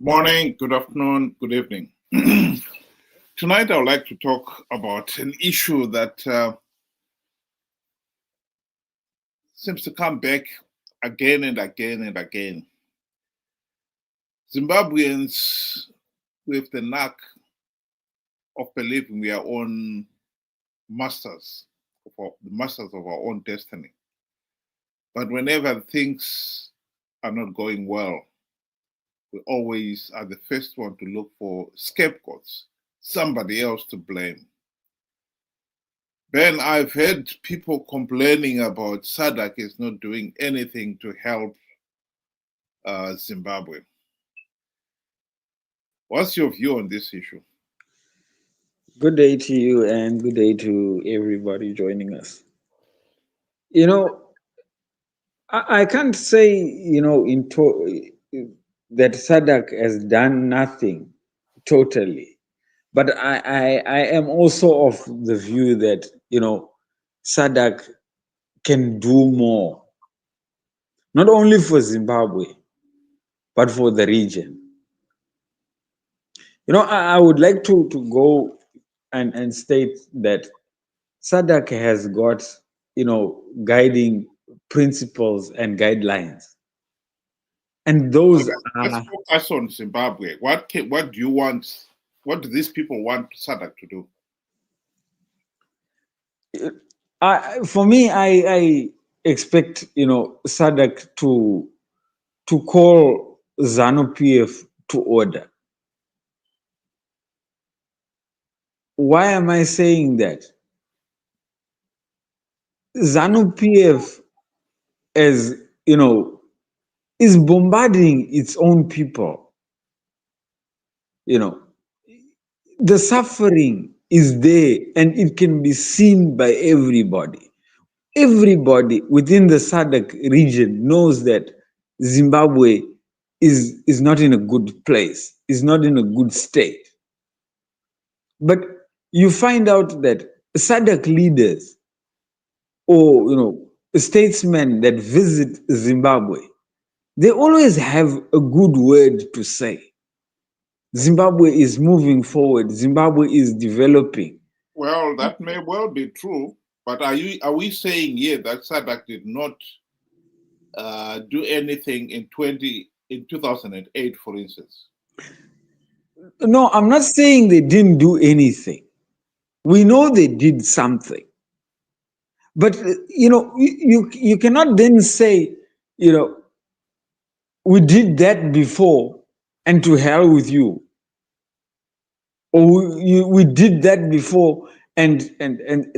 Morning, good afternoon, good evening. Tonight, I would like to talk about an issue that seems to come back again and again and again. Zimbabweans, with the knack of believing we are own masters, the masters of our own destiny. But whenever things are not going well, we always are the first one to look for scapegoats, somebody else to blame. Ben, I've heard people complaining about SADC is not doing anything to help Zimbabwe. What's your view on this issue? Good day to you and good day to everybody joining us. You know, I can't say, that SADC has done nothing totally. But I am also of the view that, SADC can do more, not only for Zimbabwe, but for the region. I would like to go and state that SADC has got, guiding principles and guidelines. And those Let's are, focus on Zimbabwe. What do you want? What do these people want SADC to do? for me, I expect, SADC to call ZANU-PF to order. Why am I saying that? ZANU-PF, as is bombarding its own people. The suffering is there and it can be seen by everybody. Everybody within the SADC region knows that Zimbabwe is not in a good place, is not in a good state. But you find out that SADC leaders or statesmen that visit Zimbabwe, they always have a good word to say. Zimbabwe is moving forward. Zimbabwe is developing. Well, that may well be true, but are we saying here that SADC did not do anything in 2008, for instance? No, I'm not saying they didn't do anything. We know they did something. But you cannot then say, we did that before and to hell with you. Or we did that before and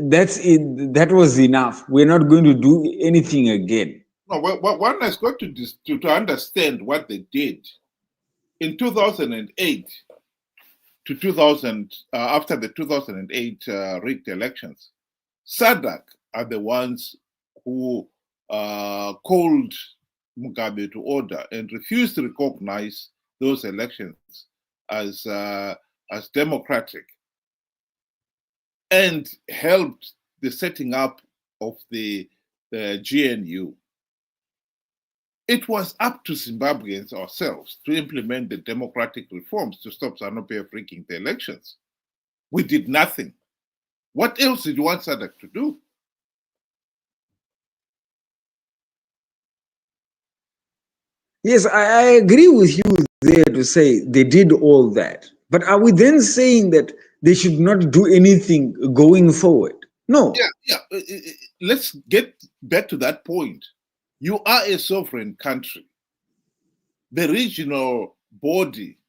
that's it. That was enough. We're not going to do anything again. No, one has got to understand what they did. In 2008 to 2000, after the 2008 rigged elections, SADC are the ones who called Mugabe to order and refused to recognize those elections as democratic, and helped the setting up of the GNU. It was up to Zimbabweans ourselves to implement the democratic reforms to stop ZANU-PF rigging the elections. We did nothing. What else did you want SADC to do? Yes, I agree with you there to say they did all that. But are we then saying that they should not do anything going forward? No. Yeah. Let's get back to that point. You are a sovereign country. The regional body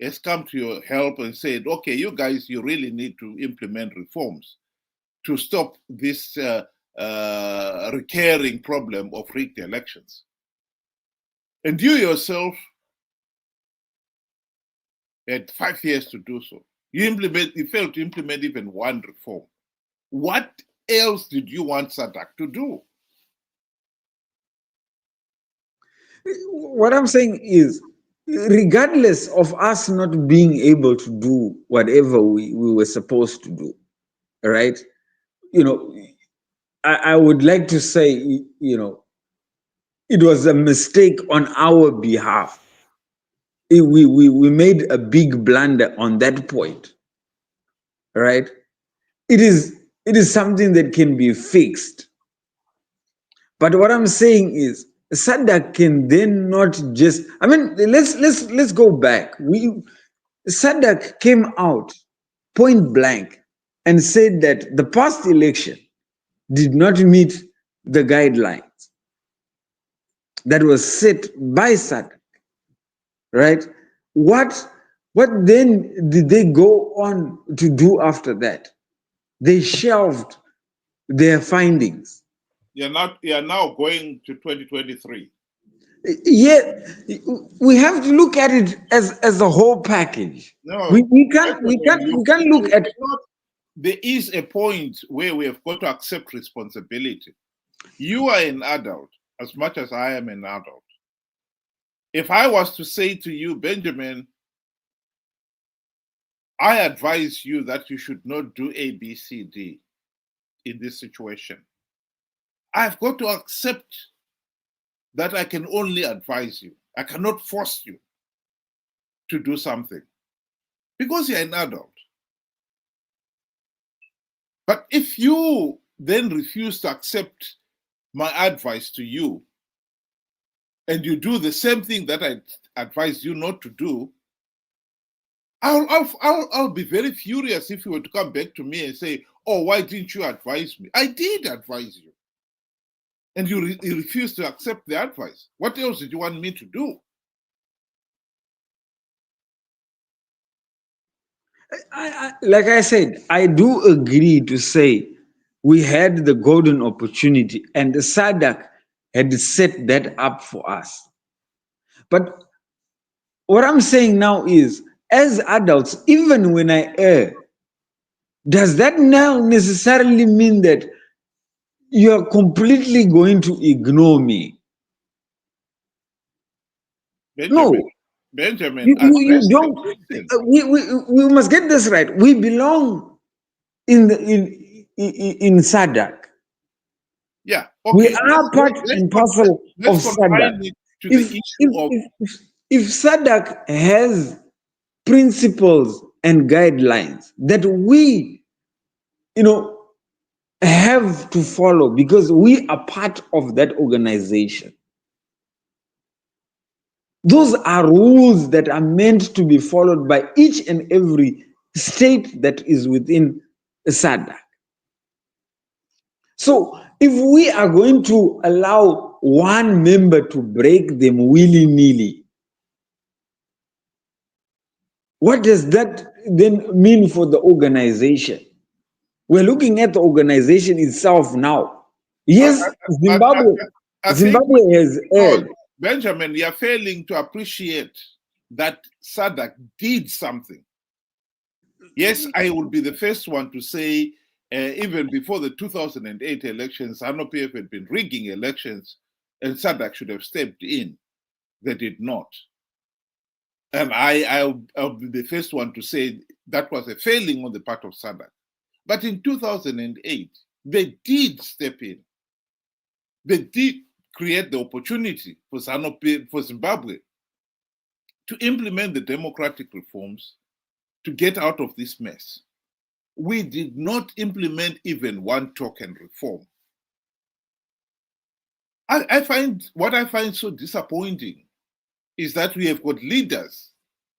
has come to your help and said, okay, you guys, you really need to implement reforms to stop this recurring problem of rigged elections. And you yourself had 5 years to do so. You failed to implement even one reform. What else did you want SADC to do? What I'm saying is, regardless of us not being able to do whatever we were supposed to do, right? I would like to say, it was a mistake on our behalf. we made a big blunder on that point, right? It is something that can be fixed. But what I'm saying is SADC can then not just, I mean, let's go back. SADC came out point blank and said that the past election did not meet the guidelines that was set by SADC, right? What then did they go on to do after that? They shelved their findings. You're now going to 2023. Yeah, we have to look at it as a whole package. No, We can't look at. There is a point where we have got to accept responsibility. You are an adult as much as I am an adult. If I was to say to you, Benjamin, I advise you that you should not do A, B, C, D in this situation, I've got to accept that I can only advise you. I cannot force you to do something because you're an adult. But if you then refuse to accept my advice to you and you do the same thing that I advise you not to do, I'll be very furious if you were to come back to me and say, oh, why didn't you advise me? I did advise you. And you refused to accept the advice. What else did you want me to do? Like I said, I do agree to say we had the golden opportunity and the SADC had set that up for us. But what I'm saying now is, as adults, even when I err, does that now necessarily mean that you're completely going to ignore me? Benjamin, you don't. We must get this right. We belong in SADC. Yeah, okay. We are part and parcel of SADC. If SADC has principles and guidelines that we, have to follow because we are part of that organization. Those are rules that are meant to be followed by each and every state that is within SADC. So if we are going to allow one member to break them willy-nilly, what does that then mean for the organization? We're looking at the organization itself now. Yes, Zimbabwe has erred. Benjamin, you're failing to appreciate that SADC did something. Yes, I will be the first one to say, even before the 2008 elections, ZANU-PF had been rigging elections and SADC should have stepped in. They did not. And I'll be the first one to say that was a failing on the part of SADC. But in 2008, they did step in. They did create the opportunity for Zimbabwe to implement the democratic reforms to get out of this mess. We did not implement even one token reform. What I find so disappointing is that we have got leaders,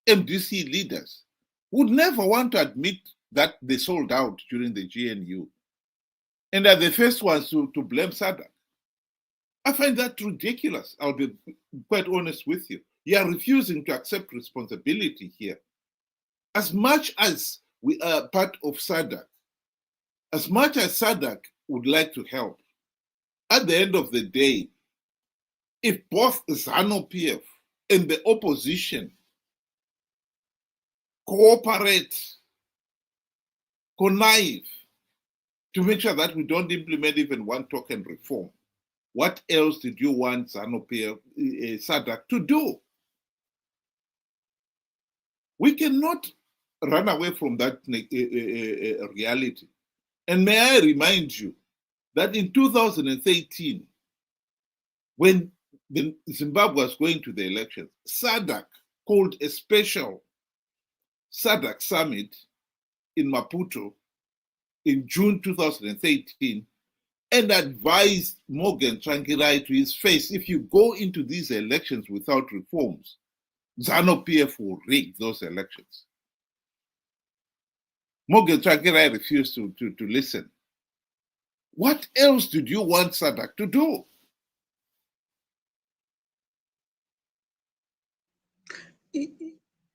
MDC leaders, who never want to admit that they sold out during the GNU and are the first ones to blame SADC. I find that ridiculous. I'll be quite honest with you. You are refusing to accept responsibility here. As much as we are part of SADC, as much as SADC would like to help, at the end of the day, if both ZANU-PF and the opposition cooperate, connive to make sure that we don't implement even one token reform, what else did you want ZANU-PF, SADC to do? We cannot run away from that reality. And may I remind you that in 2013, when Zimbabwe was going to the elections, SADC called a special SADC summit in Maputo in June 2013 and advised Morgan Tsvangirai to his face, if you go into these elections without reforms, ZANU-PF will rig those elections. Morgan Tsvangirai refused to listen. What else did you want SADC to do?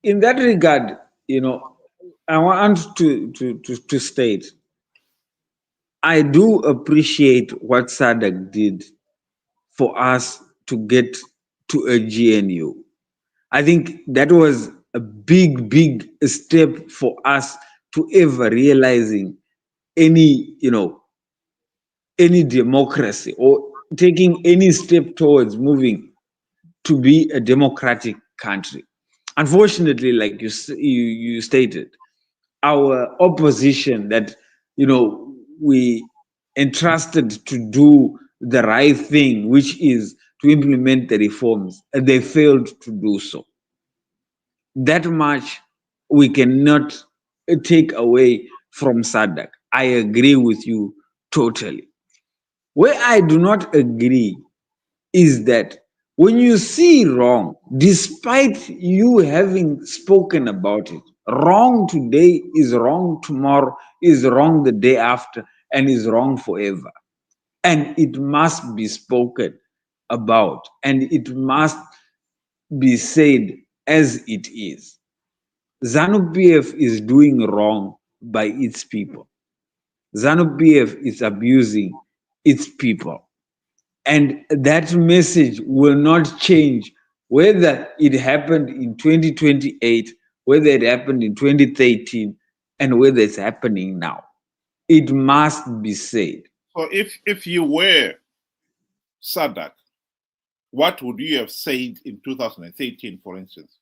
In that regard, I want to state, I do appreciate what SADC did for us to get to a GNU. I think that was a big step for us to ever realizing any democracy or taking any step towards moving to be a democratic country. Unfortunately, like you stated, our opposition that we entrusted to do the right thing, which is to implement the reforms, they failed to do so. That much we cannot take away from SADC. I agree with you totally. Where I do not agree is that when you see wrong, despite you having spoken about it, wrong today is wrong tomorrow, is wrong the day after, and is wrong forever. And it must be spoken about, and it must be said as it is. ZANU-PF is doing wrong by its people. ZANU-PF is abusing its people. And that message will not change whether it happened in 2028, whether it happened in 2013, and whether it's happening now. It must be said. So if you were SADC, what would you have said in 2013, for instance?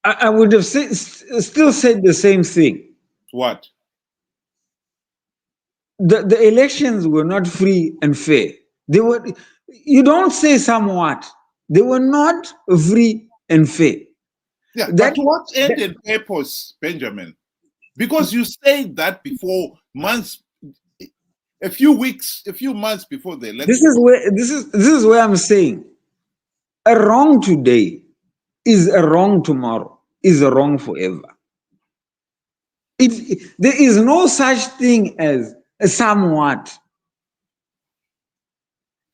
I would have still said the same thing. What? The elections were not free and fair. They were. You don't say somewhat. They were not free and fair. Yeah, but what end and purpose, Benjamin? Because you said that before months, a few months before the election. This is where I'm saying a wrong today is a wrong tomorrow, is a wrong forever. There is no such thing as a somewhat.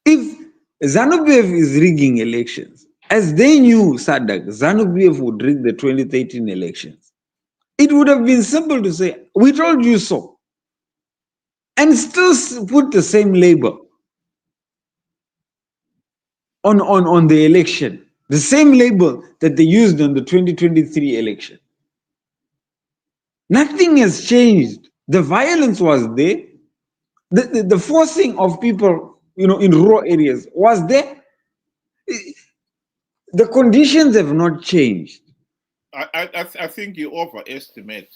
If ZANU-PF is rigging elections, as they knew SADC, ZANU-PF would rig the 2013 elections, it would have been simple to say, we told you so, and still put the same label on the election, the same label that they used on the 2023 election. Nothing has changed. The violence was there. The forcing of people, in rural areas was there. The conditions have not changed. I think you overestimate.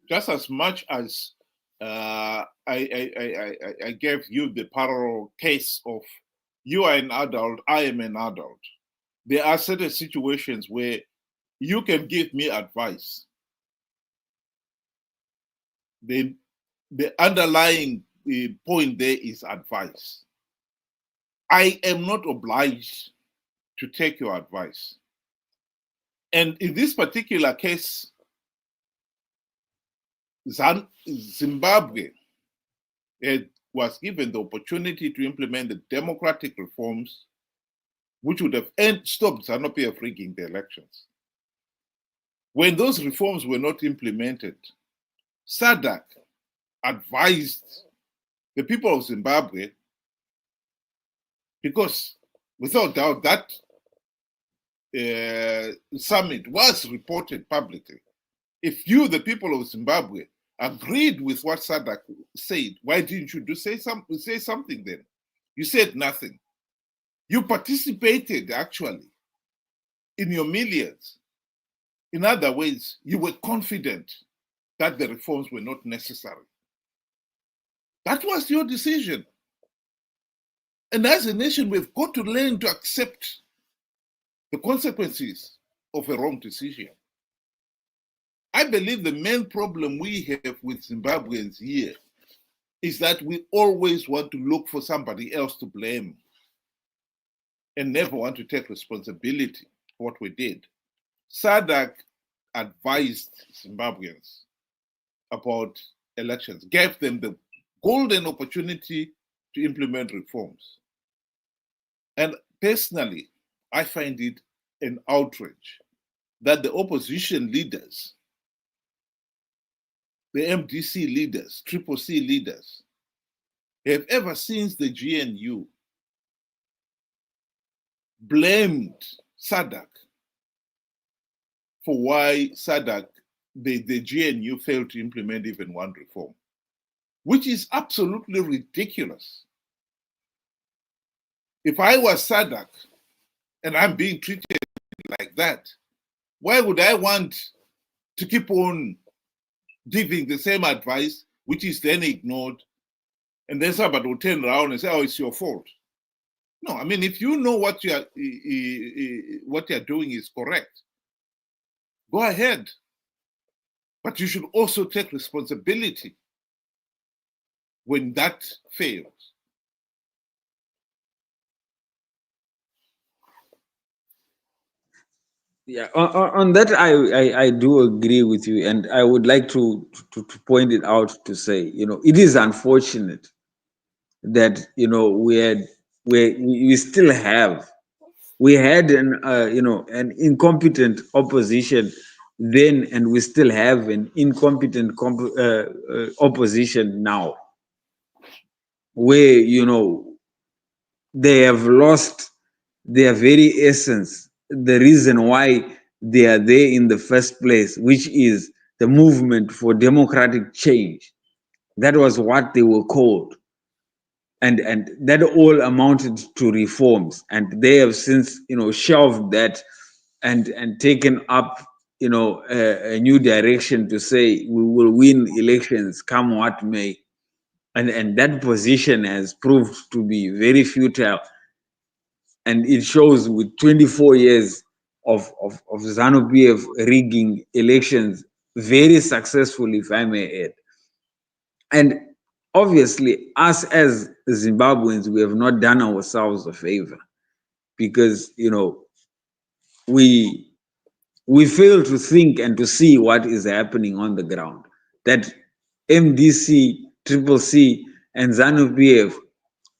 Just as much as I gave you the parallel case of you are an adult, I am an adult. There are certain situations where you can give me advice. The underlying point there is advice. I am not obliged to take your advice. And in this particular case, Zimbabwe was given the opportunity to implement the democratic reforms which would have stopped ZANU-PF rigging the elections. When those reforms were not implemented, SADC advised the people of Zimbabwe, because without doubt that summit was reported publicly. If you, the people of Zimbabwe, agreed with what SADC said, why didn't you say something then? You said nothing. You participated actually in your millions. In other words, you were confident that the reforms were not necessary. That was your decision. And as a nation, we've got to learn to accept the consequences of a wrong decision. I believe the main problem we have with Zimbabweans here is that we always want to look for somebody else to blame and never want to take responsibility for what we did. SADC advised Zimbabweans about elections, gave them the golden opportunity to implement reforms. And personally, I find it an outrage that the opposition leaders, the MDC leaders, Triple C leaders, have ever since the GNU blamed SADC for why the GNU failed to implement even one reform, which is absolutely ridiculous. If I was SADC and I'm being treated like that, why would I want to keep on giving the same advice, which is then ignored, and then somebody will turn around and say, "Oh, it's your fault"? No, I mean, if you know what you're doing is correct, go ahead. But you should also take responsibility when that fails. Yeah, on that, I do agree with you, and I would like to point it out to say, it is unfortunate that we still have we had an incompetent opposition then, and we still have an incompetent opposition now, where they have lost their very essence, the reason why they are there in the first place, which is the movement for democratic change. That was what they were called. And that all amounted to reforms. And they have since, shelved that and taken up, a new direction to say we will win elections come what may. And that position has proved to be very futile. And it shows with 24 years of ZANU-PF rigging elections very successfully, if I may add. And obviously, us as Zimbabweans, we have not done ourselves a favor, because we fail to think and to see what is happening on the ground. That MDC, Triple C, and ZANU-PF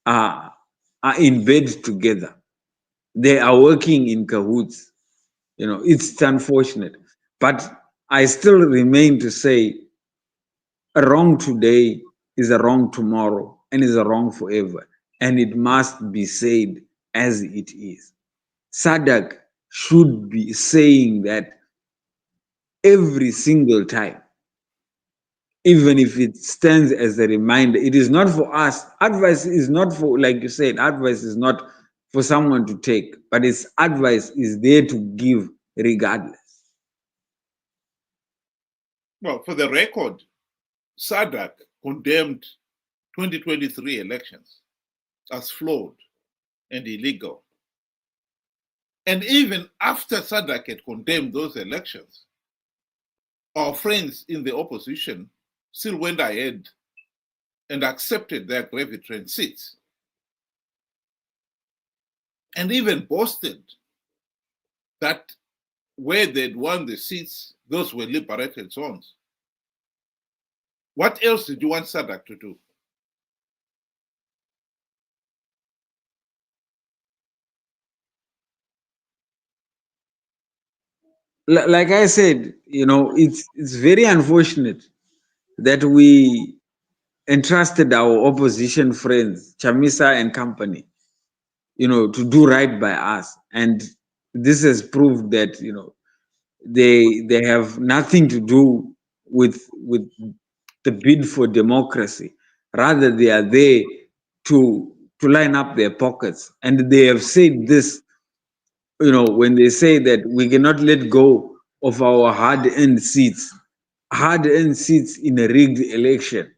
are in bed together. They are working in cahoots. It's unfortunate. But I still remain to say a wrong today is a wrong tomorrow and is a wrong forever. And it must be said as it is. SADC should be saying that every single time, even if it stands as a reminder. It is not for us. Advice is not for, like you said, advice is not for someone to take, but its advice is there to give regardless. Well, for the record, SADC condemned 2023 elections as flawed and illegal. And even after SADC had condemned those elections, our friends in the opposition still went ahead and accepted their gravy train seats, and even boasted that where they'd won the seats, those were liberated zones. What else did you want SADC to do? Like I said, it's very unfortunate that we entrusted our opposition friends, Chamisa and company, to do right by us. And this has proved that, they have nothing to do with the bid for democracy. Rather, they are there to line up their pockets. And they have said this, when they say that we cannot let go of our hard-earned seats in a rigged election.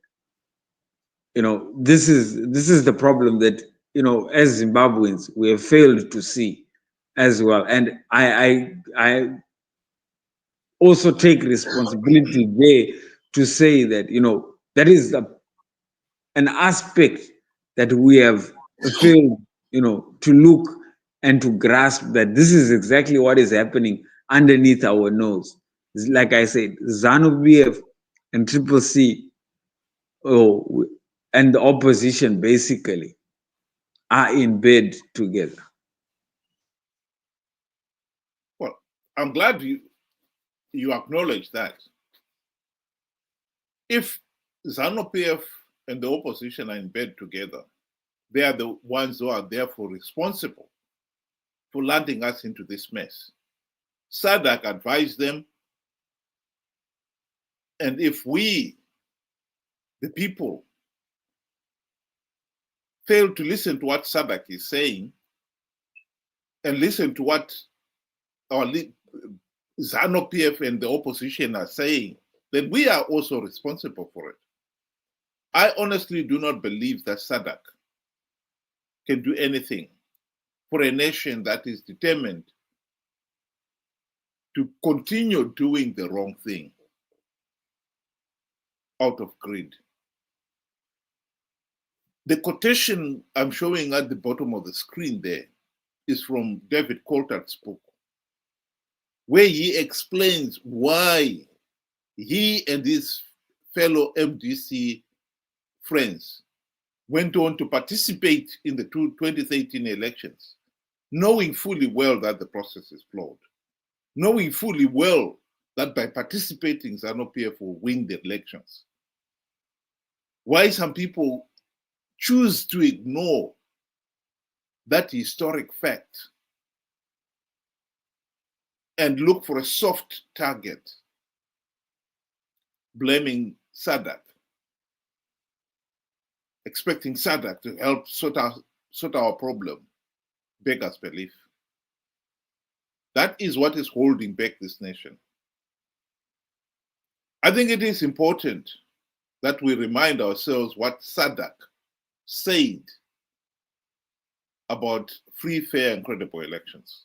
This is the problem that as Zimbabweans, we have failed to see as well. And I also take responsibility there to say that, that is an aspect that we have failed, to look and to grasp that this is exactly what is happening underneath our nose. Like I said, ZANU-PF and Triple C, and the opposition basically are in bed together. Well, I'm glad you acknowledge that. If ZANU-PF and the opposition are in bed together, they are the ones who are therefore responsible for landing us into this mess. SADC advised them, and if we, the people, fail to listen to what SADC is saying and listen to what our ZANU-PF and the opposition are saying, then we are also responsible for it. I honestly do not believe that SADC can do anything for a nation that is determined to continue doing the wrong thing out of greed. The quotation I'm showing at the bottom of the screen there is from David Coulthard's book, where he explains why he and his fellow MDC friends went on to participate in the 2013 elections, knowing fully well that the process is flawed, knowing fully well that by participating, ZANU-PF will win the elections. Why some people choose to ignore that historic fact and look for a soft target, blaming SADC, expecting SADC to help sort our problem, beggars belief. That is what is holding back this nation. I think it is important that we remind ourselves what SADC said about free, fair, and credible elections,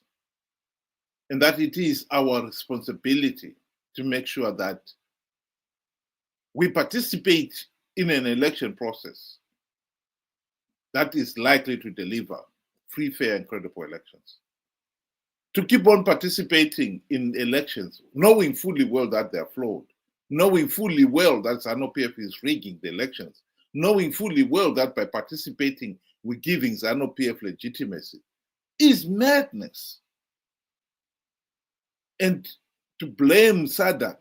and that it is our responsibility to make sure that we participate in an election process that is likely to deliver free, fair, and credible elections. To keep on participating in elections, knowing fully well that they're flawed, knowing fully well that ZANU-PF is rigging the elections, knowing fully well that by participating we're giving ZANU-PF legitimacy, is madness. And to blame SADC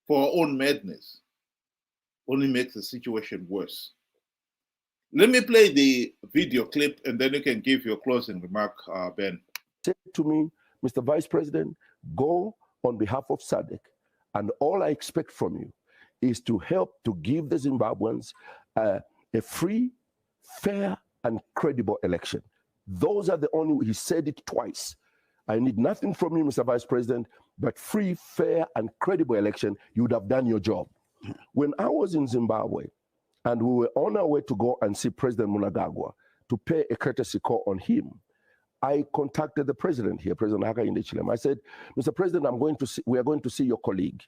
for our own madness only makes the situation worse. Let me play the video clip and then you can give your closing remark, Ben. Said to me, Mr. Vice President, go on behalf of SADC, and all I expect from you is to help to give the Zimbabweans a free, fair, and credible election. Those are the only, he said it twice. I need nothing from you, Mr. Vice President, but free, fair, and credible election. You would have done your job. When I was in Zimbabwe, and we were on our way to go and see President Mnangagwa to pay a courtesy call on him, I contacted the president here, President Hakainde Hichilema. I said, Mr. President, we are going to see your colleague.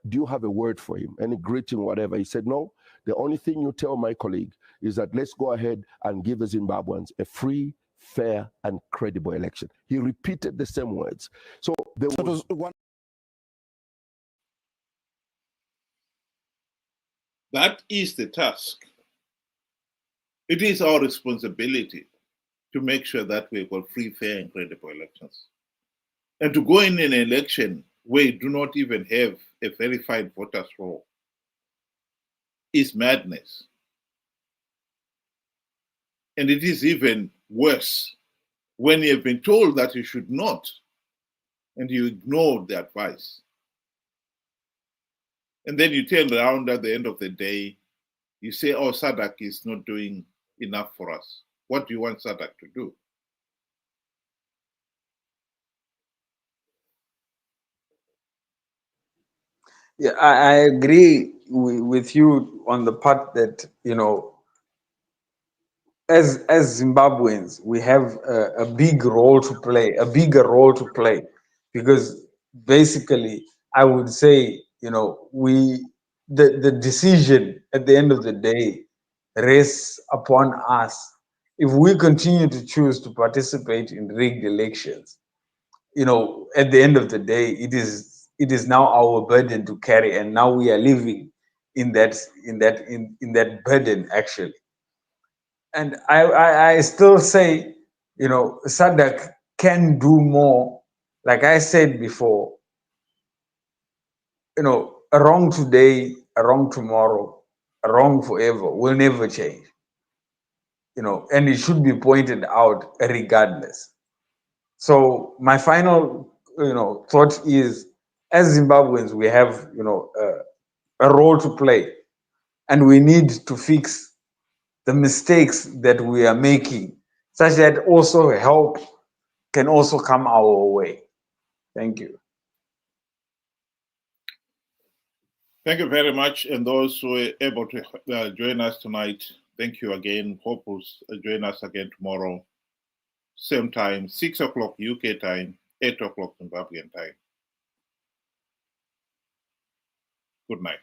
Do you have a word for him? Any greeting, whatever? He said, no. The only thing you tell my colleague is that let's go ahead and give the Zimbabweans a free, fair, and credible election. He repeated the same words. So there was one. That is the task. It is our responsibility to make sure that we've got free, fair, and credible elections. And to go in an election where you do not even have a verified voters roll is madness. And it is even worse when you have been told that you should not, and you ignore the advice. And then you turn around at the end of the day, you say, oh, SADC is not doing enough for us. What do you want SADC to do? Yeah, I agree with you on the part that, as Zimbabweans, we have a big role to play, a bigger role to play, because basically, I would say, the decision at the end of the day rests upon us. If we continue to choose to participate in rigged elections, at the end of the day, it is now our burden to carry, and now we are living in that burden, actually. And I still say, SADC can do more. Like I said before, a wrong today, a wrong tomorrow, a wrong forever will never change. And it should be pointed out regardless. So my final, thought is, as Zimbabweans, we have, a role to play, and we need to fix the mistakes that we are making, such that also help can also come our way. Thank you. Thank you very much. And those who were able to join us tonight, thank you again. Hope you'll join us again tomorrow. Same time, 6 o'clock UK time, 8 o'clock Zimbabwean time. Good night.